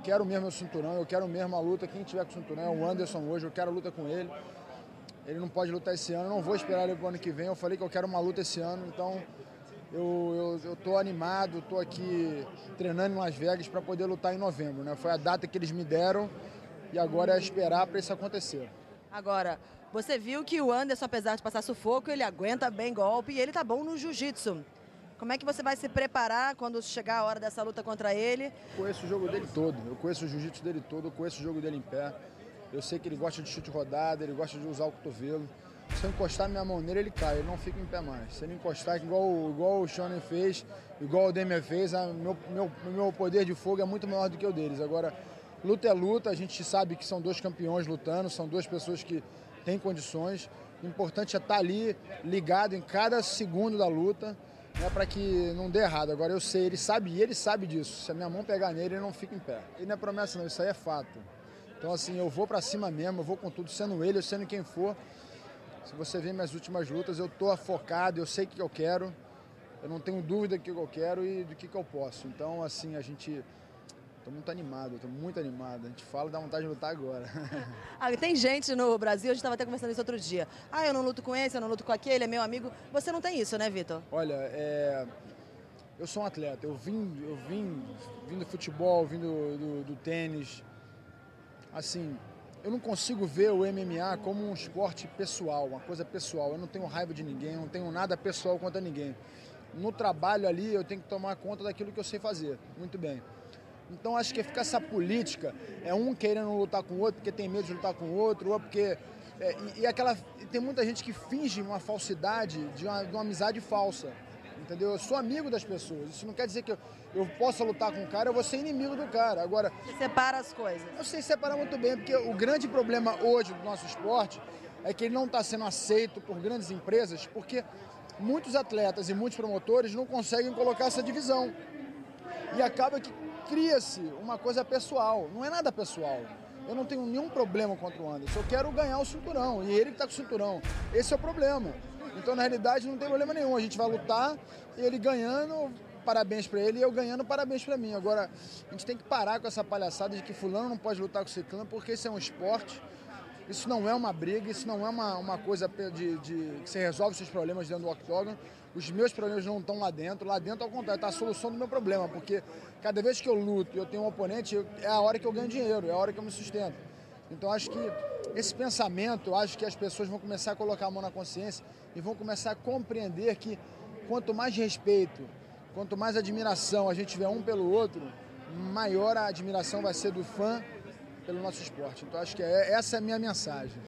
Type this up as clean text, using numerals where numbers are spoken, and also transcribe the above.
quero mesmo o cinturão, eu quero mesmo a luta. Quem tiver com o cinturão é o Anderson hoje, eu quero a luta com ele. Ele não pode lutar esse ano, eu não vou esperar ele pro ano que vem. Eu falei que eu quero uma luta esse ano, então eu tô animado, tô aqui treinando em Las Vegas para poder lutar em novembro, né? Foi a data que eles me deram e agora é esperar para isso acontecer. Agora, você viu que o Anderson, apesar de passar sufoco, ele aguenta bem golpe e ele tá bom no jiu-jitsu. Como é que você vai se preparar quando chegar a hora dessa luta contra ele? Eu conheço o jogo dele todo, eu conheço o jiu-jitsu dele todo, eu conheço o jogo dele em pé. Eu sei que ele gosta de chute rodada, ele gosta de usar o cotovelo. Se eu encostar minha mão nele, ele cai, ele não fica em pé mais. Se ele encostar igual o Shonen fez, igual o Demian fez, meu poder de fogo é muito maior do que o deles. Agora, luta é luta, a gente sabe que são dois campeões lutando, são duas pessoas que têm condições. O importante é estar ali, ligado em cada segundo da luta, né, para que não dê errado. Agora eu sei, ele sabe disso. Se a minha mão pegar nele, ele não fica em pé. E não é promessa não, isso aí é fato. Então assim, eu vou pra cima mesmo, eu vou com tudo, sendo ele ou sendo quem for. Se você ver minhas últimas lutas, eu tô focado, eu sei o que eu quero. Eu não tenho dúvida do que eu quero e do que eu posso. Então assim, tô muito animado, tô muito animado. A gente fala, dá vontade de lutar agora. Tem gente no Brasil, a gente estava até conversando isso outro dia. Eu não luto com esse, eu não luto com aquele, é meu amigo. Você não tem isso, né, Vitor? Olha, eu sou um atleta, eu vim do futebol, vim do tênis. Assim, eu não consigo ver o MMA como um esporte pessoal, uma coisa pessoal. Eu não tenho raiva de ninguém, eu não tenho nada pessoal contra ninguém. No trabalho ali, eu tenho que tomar conta daquilo que eu sei fazer, muito bem. Então, acho que fica essa política, um querendo lutar com o outro porque tem medo de lutar com o outro, ou porque... tem muita gente que finge uma falsidade de uma amizade falsa. Entendeu? Eu sou amigo das pessoas. Isso não quer dizer que eu possa lutar com o cara, eu vou ser inimigo do cara. Agora, Você separa as coisas. eu sei separar muito bem, porque o grande problema hoje do nosso esporte é que ele não está sendo aceito por grandes empresas, porque muitos atletas e muitos promotores não conseguem colocar essa divisão. E acaba que cria-se uma coisa pessoal. Não é nada pessoal. Eu não tenho nenhum problema contra o Anderson. Eu quero ganhar o cinturão. E ele que está com o cinturão. Esse é o problema. Então, na realidade, não tem problema nenhum. A gente vai lutar, ele ganhando, parabéns pra ele, e eu ganhando, parabéns pra mim. Agora, a gente tem que parar com essa palhaçada de que fulano não pode lutar com ciclano, porque esse é um esporte. Isso não é uma briga, isso não é uma coisa que você resolve seus problemas dentro do octógono. Os meus problemas não estão lá dentro. Lá dentro, ao contrário, está a solução do meu problema. Porque cada vez que eu luto e eu tenho um oponente, é a hora que eu ganho dinheiro, é a hora que eu me sustento. Então, acho que esse pensamento, acho que as pessoas vão começar a colocar a mão na consciência e vão começar a compreender que quanto mais respeito, quanto mais admiração a gente tiver um pelo outro, maior a admiração vai ser do fã pelo nosso esporte. Então, acho que essa é a minha mensagem.